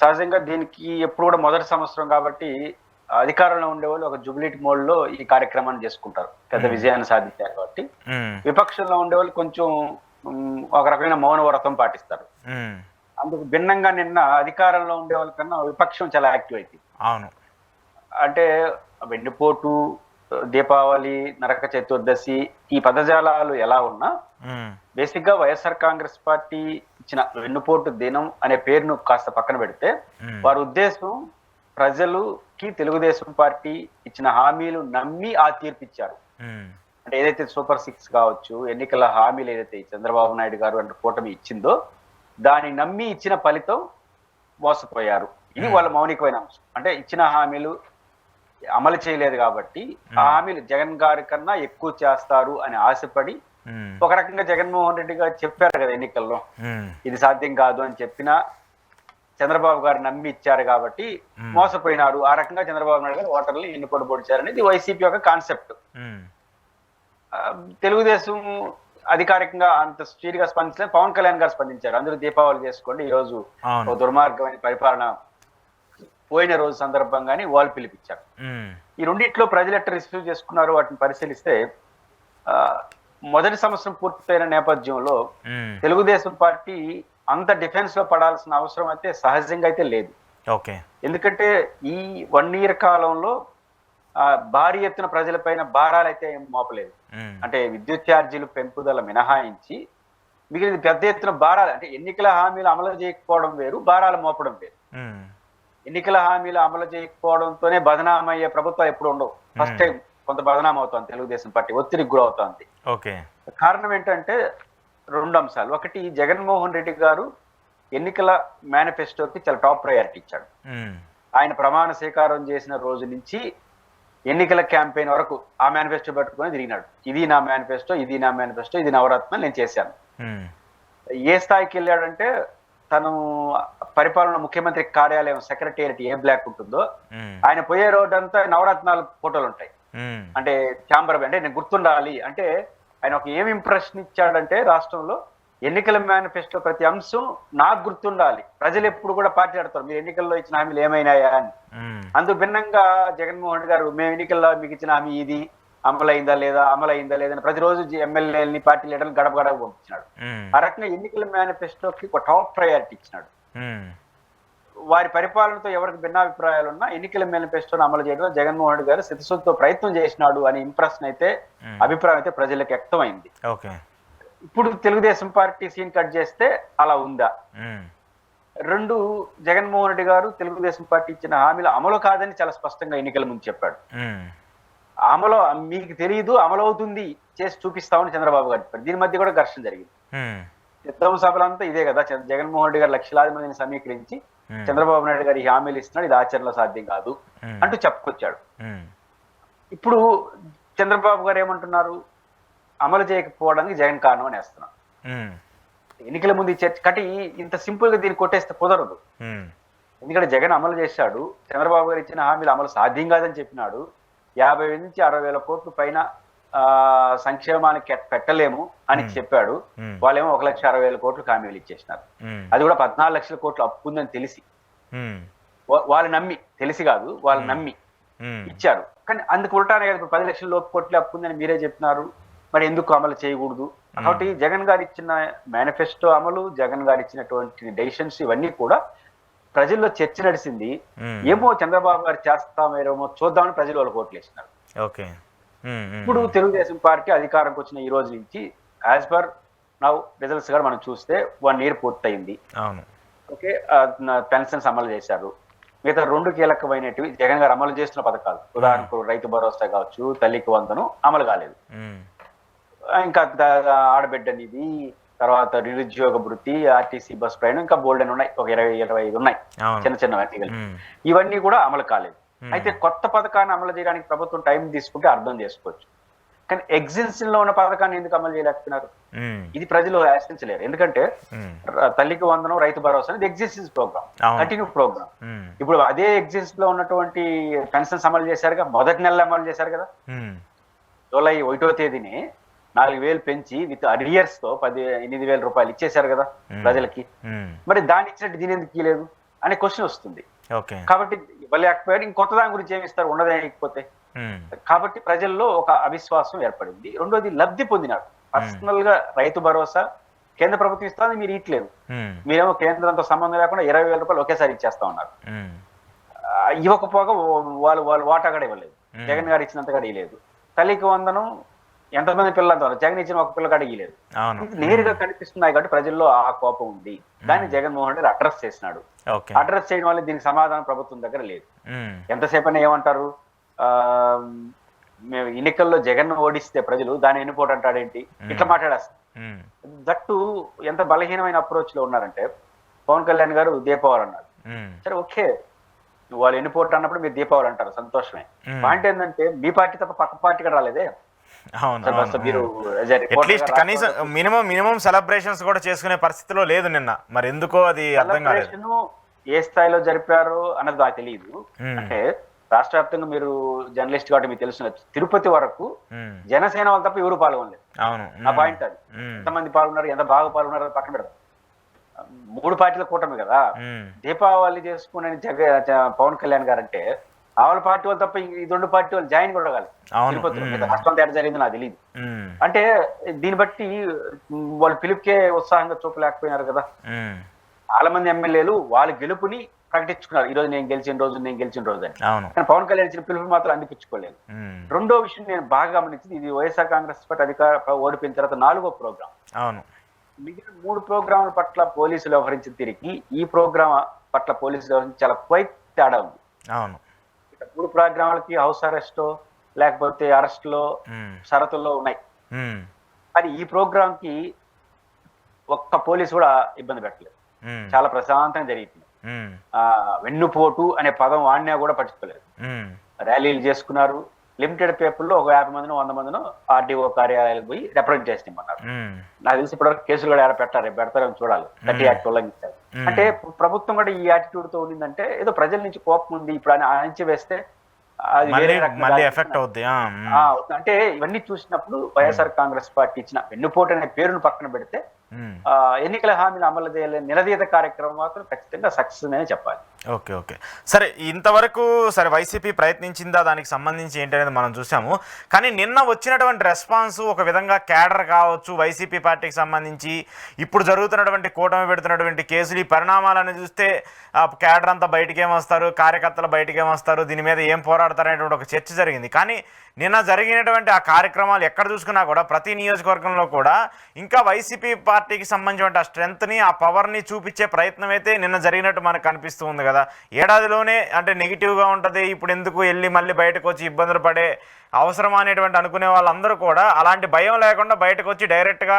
సహజంగా దీనికి ఎప్పుడు కూడా మొదటి సంవత్సరం కాబట్టి అధికారంలో ఉండేవాళ్ళు ఒక జుబ్లీట్ మోడ్ లో ఈ కార్యక్రమాన్ని చేసుకుంటారు. పెద్ద విజయాన్ని సాధించారు కాబట్టి. విపక్షంలో ఉండేవాళ్ళు కొంచెం ఒక రకమైన మౌన వ్రతం పాటిస్తారు. అందుకు భిన్నంగా నిన్న అధికారంలో ఉండే వాళ్ళ కన్నా విపక్షం చాలా యాక్టివ్ అయింది. అవును. అంటే వెన్నుపోటు, దీపావళి, నరక చతుర్దశి ఈ పదజాలాలు ఎలా ఉన్నా బేసిక్ గా వైఎస్ఆర్ కాంగ్రెస్ పార్టీ ఇచ్చిన వెన్నుపోటు దినం అనే పేరును కాస్త పక్కన పెడితే వారి ఉద్దేశం ప్రజలుకి తెలుగుదేశం పార్టీ ఇచ్చిన హామీలు నమ్మి ఆ తీర్పు ఇచ్చారు. అంటే ఏదైతే సూపర్ 6 కావచ్చు, ఎన్నికల హామీలు ఏదైతే చంద్రబాబు నాయుడు గారు అంటే కూటమి ఇచ్చిందో దాన్ని నమ్మి ఇచ్చిన ఫలితం మోసపోయారు. ఇది వాళ్ళ మౌలికమైన అంశం. అంటే ఇచ్చిన హామీలు అమలు చేయలేదు కాబట్టి ఆ హామీలు జగన్ గారి కన్నా ఎక్కువ చేస్తారు అని ఆశపడి ఒక రకంగా జగన్మోహన్ రెడ్డి గారు చెప్పారు కదా ఎన్నికల్లో, ఇది సాధ్యం కాదు అని చెప్పినా చంద్రబాబు గారు నమ్మి ఇచ్చారు కాబట్టి మోసపోయినారు. ఆ రకంగా చంద్రబాబు నాయుడు గారు ఓటర్లు ఎన్నుకోడు పొడిచారనేది వైసీపీ యొక్క కాన్సెప్ట్. తెలుగుదేశం అధికారికంగా అంత స్పీడ్ గా స్పందించిన పవన్ కళ్యాణ్ గారు స్పందించారు. అందరూ దీపావళి చేసుకోండి, ఈ రోజు దుర్మార్గమైన పరిపాలన పోయిన రోజు సందర్భంగానే వాళ్ళు పిలిపించారు. ఈ రెండిట్లో ప్రజలు ఎట్లా రిసీవ్ చేసుకున్నారు వాటిని పరిశీలిస్తే మొదటి సంవత్సరం పూర్తయిన నేపథ్యంలో తెలుగుదేశం పార్టీ అంత డిఫెన్స్ లో పడాల్సిన అవసరం అయితే సహజంగా అయితే లేదు. ఎందుకంటే ఈ 1 year కాలంలో భారీ ఎత్తున ప్రజలపైన భారాలు అయితే ఏం మోపలేదు. అంటే విద్యుత్ ఛార్జీలు పెంపుదల మినహాయించి మిగిలిన పెద్ద ఎత్తున భారాలు, అంటే ఎన్నికల హామీలు అమలు చేయకపోవడం వేరు, భారాలు మోపడం వేరు. ఎన్నికల హామీలు అమలు చేయకపోవడంతోనే బదనామయ్యే ప్రభుత్వం ఎప్పుడు ఉండవు. ఫస్ట్ టైం కొంత బదనాం అవుతుంది తెలుగుదేశం పార్టీ, ఒత్తిడికి గురవుతోంది. కారణం ఏంటంటే 2 అంశాలు. ఒకటి, జగన్మోహన్ రెడ్డి గారు ఎన్నికల మేనిఫెస్టోకి చాలా టాప్ ప్రయారిటీ ఇచ్చాడు. ఆయన ప్రమాణ స్వీకారం చేసిన రోజు నుంచి ఎన్నికల క్యాంపెయిన్ వరకు ఆ మేనిఫెస్టో పెట్టుకుని తిరిగినాడు. ఇది నా మేనిఫెస్టో, ఇది నా మేనిఫెస్టో, ఇది నవరత్నం నేను చేశాను. ఏ స్థాయికి వెళ్ళాడంటే తను పరిపాలన ముఖ్యమంత్రి కార్యాలయం సెక్రటేరియట్ ఏ బ్లాక్ ఉంటుందో ఆయన పోయే రోడ్ అంతా నవరత్నాలు ఫోటోలు ఉంటాయి. అంటే ఛాంబర్, అంటే నేను గుర్తుండాలి అంటే ఆయన ఒక ఏం ఇంప్రెషన్ ఇచ్చాడంటే రాష్ట్రంలో ఎన్నికల మేనిఫెస్టో ప్రతి అంశం నాకు గుర్తుండాలి, ప్రజలు ఎప్పుడు కూడా పార్టీ ఆడతారు మీరు ఎన్నికల్లో ఇచ్చిన హామీలు ఏమైనాయా అని. అందుకు భిన్నంగా జగన్మోహన్ రెడ్డి గారు మేము ఎన్నికల్లో మీకు ఇచ్చిన హామీ ఇది అమలైందా లేదా అని ప్రతిరోజు ఎమ్మెల్యేలని పార్టీ లీడర్లు గడప గడప పంపించినాడు. ఆ రకంగా ఎన్నికల మేనిఫెస్టోకి ఒక టాప్ ప్రయారిటీ ఇచ్చినాడు. వారి పరిపాలనతో ఎవరికి భిన్నాభిప్రాయాలున్నా ఎన్నికల మేనిఫెస్టోను అమలు చేయడం జగన్మోహన్ రెడ్డి గారు శతశుద్ధితో ప్రయత్నం చేసినాడు అనే ఇంప్రెషన్ అయితే, అభిప్రాయం అయితే ప్రజలకు వ్యక్తమైంది. ఇప్పుడు తెలుగుదేశం పార్టీ సీన్ కట్ చేస్తే అలా ఉందా? 2, జగన్మోహన్ రెడ్డి గారు తెలుగుదేశం పార్టీ ఇచ్చిన హామీలు అమలు కాదని చాలా స్పష్టంగా ఎన్నికల ముందు చెప్పాడు. అమలు మీకు తెలియదు, అమలు అవుతుంది, చేసి చూపిస్తామని చంద్రబాబు గారు చెప్పారు. దీని మధ్య కూడా ఘర్షణ జరిగింది. ఉత్తమ సభలంతా ఇదే కదా, జగన్మోహన్ రెడ్డి గారు లక్షలాది మందిని సమీకరించి చంద్రబాబు నాయుడు గారు ఈ హామీలు ఇస్తున్నాడు, ఇది ఆచరణలో సాధ్యం కాదు అంటూ చెప్పుకొచ్చాడు. ఇప్పుడు చంద్రబాబు గారు ఏమంటున్నారు, అమలు చేయకపోవడానికి జగన్ కారణం అని వేస్తున్నారు. ఎన్నికల ముందు చర్చ కట్టి ఇంత సింపుల్ గా దీన్ని కొట్టేస్తే కుదరదు. ఎందుకంటే జగన్ అమలు చేశాడు, చంద్రబాబు గారు ఇచ్చిన హామీలు అమలు సాధ్యం కాదని చెప్పినాడు. 50,000 నుంచి 60,000 కోట్ల పైన సంక్షేమానికి పెట్టలేము అని చెప్పాడు. వాళ్ళేమో 1,60,000 కోట్లు హామీలు ఇచ్చేసినారు. అది కూడా 14 లక్షల కోట్లు అప్పు ఉందని తెలిసి, వాళ్ళు నమ్మి, తెలిసి కాదు వాళ్ళు నమ్మి ఇచ్చారు. కానీ అందుకు ఉల్టానే కదా 10 లక్షల లోపు కోట్లు అప్పు ఉందని మీరే చెప్పినారు, మరి ఎందుకు అమలు చేయకూడదు? కాబట్టి జగన్ గారు ఇచ్చిన మేనిఫెస్టో అమలు, జగన్ గారు ఇచ్చినటువంటి డెసిషన్స్ ఇవన్నీ కూడా ప్రజల్లో చర్చ నడిచింది. ఏమో చంద్రబాబు గారు చేస్తామేమో చూద్దామని ప్రజలు వాళ్ళకి ఓట్లు వేసినారు. ఇప్పుడు తెలుగుదేశం పార్టీ అధికారంకి వచ్చిన ఈ రోజు నుంచి యాజ్ పర్ నౌ రిజల్ట్స్ కూడా మనం చూస్తే 1 year పూర్తయింది. ఓకే, పెన్షన్స్ అమలు చేశారు. మిగతా 2 కీలకమైనవి జగన్ గారు అమలు చేస్తున్న పథకాలు, ఉదాహరణకు రైతు భరోసా కావచ్చు, తల్లికి వందనం అమలు కాలేదు. ఇంకా ఆడబిడ్డ నిధి, తర్వాత నిరుద్యోగ వృత్తి, ఆర్టీసీ బస్ ప్రయాణం, ఇంకా బోల్డ్ అని ఉన్నాయి, ఒక 20-25 ఉన్నాయి చిన్న చిన్న ఇవన్నీ కూడా అమలు కాలేదు. అయితే కొత్త పథకాన్ని అమలు చేయడానికి ప్రభుత్వం టైం తీసుకుంటే అర్థం చేసుకోవచ్చు. కానీ ఎగ్జిస్టెన్స్ లో ఉన్న పథకాన్ని ఎందుకు అమలు చేయలేకపోయినారు? ఇది ప్రజలు ఆశించలేరు. ఎందుకంటే తల్లికి వందనం, రైతు భరోసా అనేది ఎగ్జిస్టెన్స్ ప్రోగ్రామ్, కంటిన్యూ ప్రోగ్రామ్. ఇప్పుడు అదే ఎగ్జిస్టెన్స్ లో ఉన్నటువంటి పెన్షన్స్ అమలు చేశారుగా, మొదటి నెల అమలు చేశారు కదా. జూలై 1వ తేదీని 4,000 పెంచి విత్ అరియర్స్ తో 8,000 రూపాయలు ఇచ్చేశారు కదా ప్రజలకి. మరి దాన్ని ఇచ్చినట్టు దీని ఎందుకు ఇవ్వలేదు? అనే క్వశ్చన్ వస్తుంది. ఓకే. కాబట్టి ఇవ్వలేకపోయాడు, ఇంకొత్త దాని గురించి ఏమి ఇస్తారు, ఉండదేయకపోతే. కాబట్టి ప్రజల్లో ఒక అవిశ్వాసం ఏర్పడింది. రెండోది లబ్ధి పొందినాడు. పర్సనల్ గా రైతు భరోసా కేంద్ర ప్రభుత్వం ఇస్తుంది, మీరు ఇట్లేదు. మీరేమో కేంద్రంతో సంబంధం లేకుండా 20,000 రూపాయలు ఒకేసారి ఇచ్చేస్తా ఉన్నారు. ఇవ్వకపోగా వాళ్ళు వాటా కూడా ఇవ్వలేదు. జగన్ గారు ఇచ్చినంత కూడా ఇవ్వలేదు. తల్లికి వందనం ఎంతమంది పిల్లలంతా జగన్ ఇచ్చిన ఒక పిల్ల కూడా ఇవ్వలేదు. నేరుగా కనిపిస్తున్నాయి కాబట్టి ప్రజల్లో ఆ కోపం ఉంది. దాన్ని జగన్మోహన్ రెడ్డి అడ్రస్ చేసినాడు. అడ్రస్ చేయడం వల్ల దీనికి సమాధానం ప్రభుత్వం దగ్గర లేదు. ఎంతసేపైనా ఏమంటారు, మేము ఎన్నికల్లో జగన్ ఓడిస్తే ప్రజలు దాన్ని ఎన్నిపోటు అంటాడేంటి, ఇట్లా మాట్లాడేస్తారు. దట్టు ఎంత బలహీనమైన అప్రోచ్ లో ఉన్నారంటే, పవన్ కళ్యాణ్ గారు దీపావళి అన్నారు. సరే ఓకే, వాళ్ళు ఎన్నిపోటు అన్నప్పుడు మీరు దీపావళి అంటారు, సంతోషమే. పాయింట్ ఏంటంటే మీ పార్టీ తప్ప పక్క పార్టీ కూడా రాలేదే. కనీసం మినిమం సెలబ్రేషన్స్ కూడా చేసుకునే పరిస్థితిలో లేదు నిన్న. మరి ఎందుకో అది అర్థం కాలేదు. ఏ స్థాయిలో జరిపారు అన్నది నాకు తెలియదు. అంటే రాష్ట్ర వ్యాప్తంగా మీరు జర్నలిస్ట్ కాబట్టి మీకు తెలుసు, తిరుపతి వరకు జనసేన వాళ్ళు తప్ప ఎవరు పాల్గొనలేదు. ఆ పాయింట్ అది. ఎంతమంది పాల్గొన్నారు, ఎంత బాగా పాల్గొన్నారు పక్కన పెడతారు. 3 పార్టీల కూటమి కదా. దీపావళి చేసుకునే పవన్ కళ్యాణ్ గారు అంటే ఆవుల పార్టీ వాళ్ళు తప్ప ఈ 2 పార్టీ వాళ్ళు జాయిన్ కూడా కాలేదు తిరుపతిలో. రాష్ట్రం తేడా జరిగింది నాకు తెలియదు. అంటే దీన్ని బట్టి వాళ్ళు పిలుపుకే ఉత్సాహంగా చూపలేకపోయినారు కదా. చాలా మంది ఎమ్మెల్యేలు వాళ్ళ గెలుపుని ప్రకటించుకున్నారు, ఈ రోజు నేను గెలిచిన రోజు అని. కానీ పవన్ కళ్యాణ్ ఇచ్చిన పిలుపు మాత్రం అందిపించుకోలేదు. రెండో విషయం నేను బాగా గమనించింది, ఇది వైఎస్ఆర్ కాంగ్రెస్ పార్టీ అధికార ఓడిపోయిన తర్వాత 4వ ప్రోగ్రాం. మిగిలిన 3 ప్రోగ్రాముల పట్ల పోలీసులు వ్యవహరించిన తిరిగి ఈ ప్రోగ్రాం పట్ల పోలీసులు వ్యవహరించి చాలా క్వైట్ తేడా ఉంది. 3 ప్రోగ్రాములకి హౌస్ అరెస్టో లేకపోతే అరెస్ట్లో షరతుల్లో ఉన్నాయి. కానీ ఈ ప్రోగ్రామ్ కి ఒక్క పోలీసు కూడా ఇబ్బంది పెట్టలేదు, చాలా ప్రశాంతంగా జరిగింది. వెన్నుపోటు అనే పదం వాడినా కూడా పట్టించుకోలేదు. ర్యాలీలు చేసుకున్నారు. లిమిటెడ్ పేపర్లో ఒక 50 మందినో 100 మందినో ఆర్డీఓ కార్యాలయాలకు పోయి రిప్రజెంట్ చేసినన్నారు. నాకు తెలిసి ఇప్పటివరకు కేసులు కూడా పెడతారని చూడాలి. 30 యాక్ట్ ఉల్లంఘించారు. అంటే ప్రభుత్వం కూడా ఈ యాటిట్యూడ్ తో ఉండిందంటే ఏదో ప్రజల నుంచి కోపం ఉంది, ఇప్పుడు ఆయన అణచి వేస్తే అది వేరే ఎఫెక్ట్ అవుద్ది. అంటే ఇవన్నీ చూసినప్పుడు వైఎస్ఆర్ కాంగ్రెస్ పార్టీ ఇచ్చిన వెన్నుపోటు అనే పేరును పక్కన పెడితే ఎన్నికల హామీలు అమలు చేయాలని నిలదీత కార్యక్రమం మాత్రం ఖచ్చితంగా సక్సెస్ అనే చెప్పాలి. ఓకే. సరే, ఇంతవరకు వైసీపీ ప్రయత్నించిందా దానికి సంబంధించి ఏంటనేది మనం చూసాము. కానీ నిన్న వచ్చినటువంటి రెస్పాన్స్ ఒక విధంగా క్యాడర్ కావచ్చు, వైసీపీ పార్టీకి సంబంధించి ఇప్పుడు జరుగుతున్నటువంటి కూటమి పెడుతున్నటువంటి కేసులు, ఈ పరిణామాలను చూస్తే క్యాడర్ అంతా బయటికేమొస్తారు, కార్యకర్తలు బయటికేమొస్తారు, దీని మీద ఏం పోరాడతారనేటువంటి ఒక చర్చ జరిగింది. కానీ నిన్న జరిగినటువంటి ఆ కార్యక్రమాలు ఎక్కడ చూసుకున్నా కూడా ప్రతి నియోజకవర్గంలో కూడా ఇంకా వైసీపీ పార్టీకి సంబంధించిన ఆ స్ట్రెంగ్త్ని, ఆ పవర్ని చూపించే ప్రయత్నం అయితే నిన్న జరిగినట్టు మనకు కనిపిస్తూ ఉంది కదా. ఏడాదిలోనే అంటే నెగిటివ్గా ఉంటుంది, ఇప్పుడు ఎందుకు వెళ్ళి మళ్ళీ బయటకు వచ్చి ఇబ్బందులు పడే అవసరం అనేటువంటి అనుకునే వాళ్ళందరూ కూడా అలాంటి భయం లేకుండా బయటకు వచ్చి డైరెక్ట్గా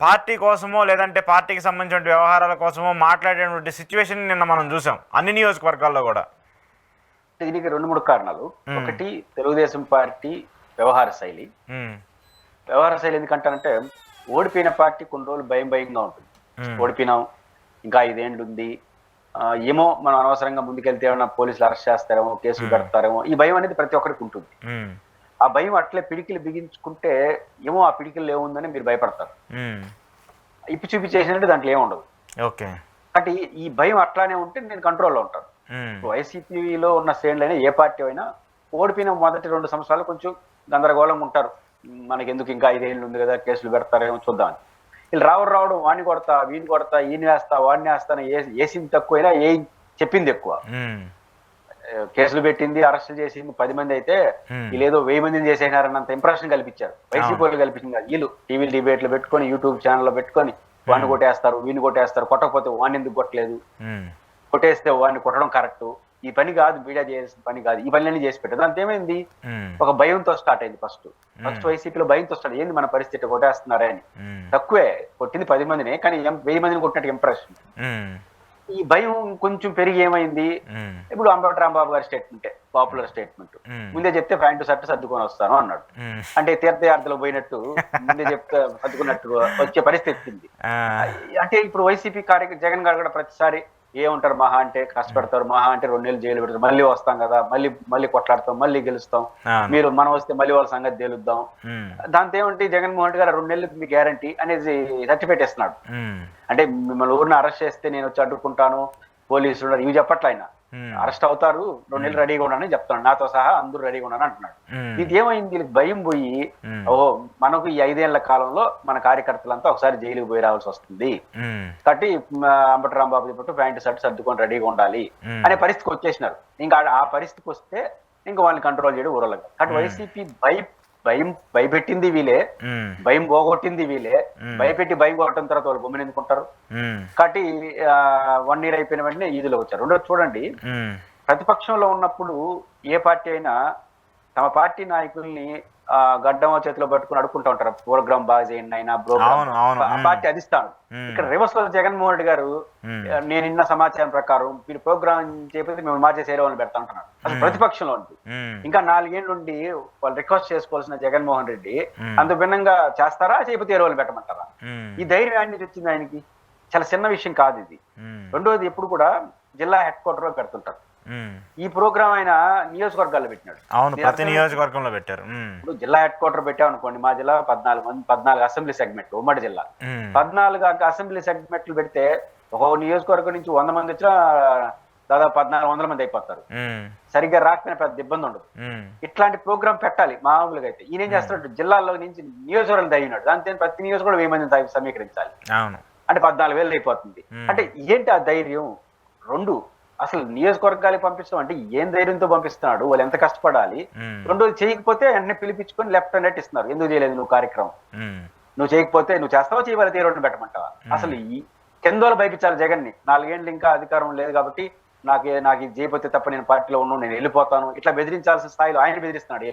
పార్టీ కోసమో లేదంటే పార్టీకి సంబంధించిన వ్యవహారాల కోసమో మాట్లాడేటువంటి సిచ్యువేషన్ నిన్న మనం చూసాం అన్ని నియోజకవర్గాల్లో కూడా. దీనికి 2-3 కారణాలు. ఒకటి, తెలుగుదేశం పార్టీ వ్యవహార శైలి. ఎందుకంటానంటే ఓడిపోయిన పార్టీ కొన్ని రోజులు భయంగా ఉంటుంది. ఓడిపోయినాం, ఇంకా 5 ఏళ్ళు ఉంది, ఏమో మనం అనవసరంగా ముందుకెళ్తే ఏమన్నా పోలీసులు అరెస్ట్ చేస్తారేమో, కేసులు పెడతారేమో, ఈ భయం అనేది ప్రతి ఒక్కరికి ఉంటుంది. ఆ భయం అట్లే పిడికిలు బిగించుకుంటే ఏమో ఆ పిడికిలు ఏముందని మీరు భయపడతారు. ఇప్పి చూపి చేసినట్టు దాంట్లో ఏముండదు. అంటే ఈ భయం అట్లానే ఉంటే నేను కంట్రోల్లో ఉంటాను. వైసీపీలో ఉన్న శ్రేణులైనా ఏ పార్టీ అయినా ఓడిపోయిన మొదటి 2 సంవత్సరాలు కొంచెం గందరగోళంగా ఉంటారు. మనకి ఎందుకు ఇంకా 5 ఏళ్ళు ఉంది కదా, కేసులు పెడతారేమో చూద్దామని. వీళ్ళు రావడం వాడిని కొడతా, వీడిని కొడతా, ఈయన వేస్తా, వాడిని వేస్తాను, వేసింది తక్కువైనా ఏ చెప్పింది ఎక్కువ. కేసులు పెట్టింది, అరెస్టులు చేసింది 10 మంది అయితే వీళ్ళేదో 1000 మందిని చేసేసినారన్నంత ఇంప్రెషన్ కల్పించారు. వైసీపీ వాళ్ళు కల్పించింది. వీళ్ళు టీవీ డిబేట్లు పెట్టుకొని, యూట్యూబ్ ఛానల్లో పెట్టుకొని వాడిని కొట్టేస్తారు, వీడిని కొట్టేస్తారు, కొట్టకపోతే వాడిని ఎందుకు కొట్టలేదు, కొట్టేస్తే వాడిని కొట్టడం కరెక్ట్, ఈ పని కాదు, మీడియా చేయాల్సిన పని కాదు, ఈ పనులన్నీ చేసి పెట్టదు. అంత ఏమైంది, ఒక భయంతో స్టార్ట్ అయింది. ఫస్ట్ వైసీపీలో భయంతో స్టార్ట్ ఏంది, మన పరిస్థితి కొట్టేస్తున్నారే అని. తక్కువే కొట్టింది 10 మందిని, కానీ 1000 మందిని కొట్టినట్టు ఇంప్రెషన్. ఈ భయం కొంచెం పెరిగి ఏమైంది, ఇప్పుడు అంబటి రాంబాబు గారి స్టేట్మెంటే పాపులర్ స్టేట్మెంట్. ముందే చెప్తే ప్యాంటు షర్ట్ సర్దుకొని వస్తాను అన్నాడు. అంటే తీర్థయాత్రలో పోయినట్టు ముందే చెప్తే సర్దుకున్నట్టు వచ్చే పరిస్థితి ఉంది. అంటే ఇప్పుడు వైసీపీ జగన్ గారు కూడా ప్రతిసారి ఏముంటారు, మహా అంటే కష్టపడతారు, మహా అంటే 2 నెలలు జైలు పెడతారు, మళ్ళీ వస్తాం కదా, మళ్ళీ కొట్లాడతాం, మళ్ళీ గెలుస్తాం, మనం వస్తే మళ్ళీ వాళ్ళ సంగతి తేలుద్దాం. దాంతో ఏమంటే జగన్మోహన్ రెడ్డి గారు 2 నెలలు మీ గ్యారంటీ అనేది సర్టిఫికేట్ ఇస్తున్నాడు. అంటే మిమ్మల్ని ఊరిని అరెస్ట్ చేస్తే నేను వచ్చి అడ్డుకుంటాను, పోలీసులు ఉన్నారు, ఇవి చెప్పట్ల ఆయన. ఉమ్, అరెస్ట్ అవుతారు, 2 నెలలు రెడీగా ఉన్నానని చెప్తున్నాడు, నాతో సహా అందరూ రెడీగా ఉన్నాను అంటున్నాడు. ఉమ్, ఇది ఏమైంది, వీళ్ళకి భయం పోయి ఉమ్, ఓహో మనకు ఈ 5 ఏళ్ల కాలంలో మన కార్యకర్తలంతా ఒకసారి జైలుకి పోయి రావాల్సి వస్తుంది ఉమ్, కాబట్టి అంబటి రాంబాబు చెప్పట్టు ప్యాంటు షర్ట్ సర్దుకొని రెడీగా ఉండాలి ఉమ్, అనే పరిస్థితికి వచ్చేసినారు. ఇంకా ఆ పరిస్థితికి వస్తే ఇంకా వాళ్ళని కంట్రోల్ చేయడం ఊరలేదు. కాబట్టి వైసీపీ భయపెట్టింది వీలే, ఉమ్, భయం పోగొట్టింది వీలే. భయపెట్టి భయం కొట్టడం తర్వాత వాళ్ళు గమ్మున ఎందుకుంటారు. ఉమ్, కాబట్టి 1 year అయిపోయిన వెంటనే ఈదులో వచ్చారు. రెండోది చూడండి, ఉమ్, ప్రతిపక్షంలో ఉన్నప్పుడు ఏ పార్టీ అయినా తమ పార్టీ నాయకుల్ని గడ్డం చేతిలో పట్టుకుని అడుక్కుంటా ఉంటారు, ప్రోగ్రామ్ బాగా చేయండి అయినా అవును, అవును. ఆ పార్టీ అధిస్తాడు. ఇక్కడ రివర్స్ లో జగన్మోహన్ రెడ్డి గారు నేను ఇన్న సమాచారం ప్రకారం మీరు ప్రోగ్రామ్ చేయకపోతే మేము మార్చేసి వేరే వాళ్ళని పెడతా అంటున్నారు. అసలు ప్రతిపక్షంలో ఉంది. ఇంకా 4 ఏళ్ళ నుండి వాళ్ళు రిక్వెస్ట్ చేసుకోవాల్సిన జగన్మోహన్ రెడ్డి అంత భిన్నంగా చేస్తారా, చేయకపోతే వేరే వాళ్ళు పెట్టమంటారా? ఈ ధైర్యం ఆయన తెచ్చింది ఆయనకి. చాలా చిన్న విషయం కాదు ఇది. రెండోది, ఎప్పుడు కూడా జిల్లా హెడ్ క్వార్టర్ లో పెడుతుంటారు. ఈ ప్రోగ్రామ్ ఆయన నియోజకవర్గాల్లో పెట్టినాడు. అవును, ప్రతి నియోజకవర్గంలో పెట్టారు. ఇప్పుడు జిల్లా హెడ్ క్వార్టర్ పెట్టామనుకోండి, మా జిల్లా 14 అసెంబ్లీ సెగ్మెంట్లు, ఉమ్మడి జిల్లా 14 అసెంబ్లీ సెగ్మెంట్లు పెడితే ఒక నియోజకవర్గం నుంచి 100 మంది వచ్చినా దాదాపు 1400 మంది అయిపోతారు. సరిగ్గా రాకపోయినా పెద్ద ఇబ్బంది ఉండదు. ఇట్లాంటి ప్రోగ్రామ్ పెట్టాలి మామూలుగా. అయితే ఈయన ఏం చేస్తున్నాడు, జిల్లాల్లో నుంచి నియోజకవర్గం తగినాడు, దాంతో ప్రతి నియోజకవర్గం 1000 మందిని సమీకరించాలి. అంటే 14,000 అయిపోతుంది. అంటే ఏంటి ఆ ధైర్యం? రెండు, అసలు నియోజకవర్గాలకు పంపించడం అంటే ఏం ధైర్యంతో పంపిస్తున్నాడు, వాళ్ళు ఎంత కష్టపడాలి. రెండోది, చేయకపోతే వెంటనే పిలిపించుకొని లెఫ్ట్ అండ్ రైట్ ఇస్తున్నారు. ఎందుకు చేయలేదు నువ్వు కార్యక్రమం, నువ్వు చేయకపోతే నువ్వు చేస్తావా చేయవాలి, తీరోడ్ని పెట్టమంటావా? అసలు ఈ కిందోలు భయపించాలి జగన్ ని. 4 ఏళ్ళు ఇంకా అధికారం లేదు కాబట్టి నాకు ఇది చేయకపోతే తప్ప నేను పార్టీలో ఉన్నాను, నేను వెళ్ళిపోతాను, ఇట్లా బెదిరించాల్సిన స్థాయిలో ఆయన బెదిరిస్తున్నాడు.